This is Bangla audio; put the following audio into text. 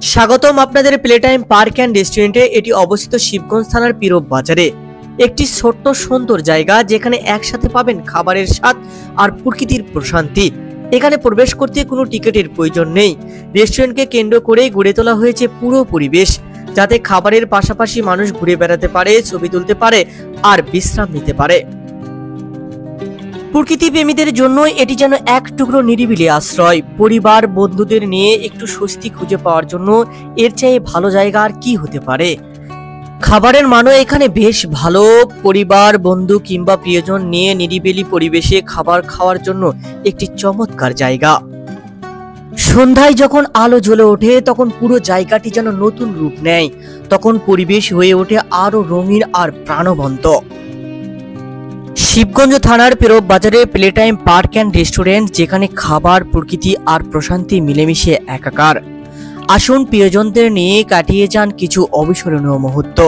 স্বাগতম আপনাদের প্লে টাইম পার্ক অ্যান্ড রেস্টুরেন্টে। এটি অবস্থিত শিবগঞ্জ থানার পীরব বাজারে। একটি ছোট্ট সুন্দর জায়গা যেখানে একসাথে পাবেন খাবারের স্বাদ আর প্রকৃতির প্রশান্তি। এখানে প্রবেশ করতে কোনো টিকিটের প্রয়োজন নেই। রেস্টুরেন্টকে কেন্দ্র করে গড়ে তোলা হয়েছে পুরো পরিবেশ, যাতে খাবারের পাশাপাশি মানুষ ঘুরে বেড়াতে পারে, ছবি তুলতে পারে আর বিশ্রাম নিতে পারে। প্রকৃতি প্রেমীদের জন্য এটি যেন এক টুকরো নিরিবিলি আশ্রয়। পরিবার বন্ধুদের নিয়ে একটু স্বস্তি খুঁজে পাওয়ার জন্য এর চেয়ে ভালো জায়গা আর কি হতে পারে। খাবারের মানও এখানে বেশ ভালো। পরিবার বন্ধু কিংবা প্রিয়জন নিয়ে নিরিবিলি পরিবেশে খাবার খাওয়ার জন্য একটি চমৎকার জায়গা। সন্ধ্যায় যখন আলো জ্বলে ওঠে তখন পুরো জায়গাটি যেন নতুন রূপ নেয়। তখন পরিবেশ হয়ে ওঠে আরো রঙিন আর প্রাণবন্ত। শিবগঞ্জ থানার পীরব বাজারে play time park and restaurant, যেখানে খাবার, প্রকৃতি আর প্রশান্তি মিলেমিশে একাকার। আসুন প্রিয়জনদের নিয়ে কাটিয়ে যান কিছু অবিস্মরণীয় মুহূর্ত।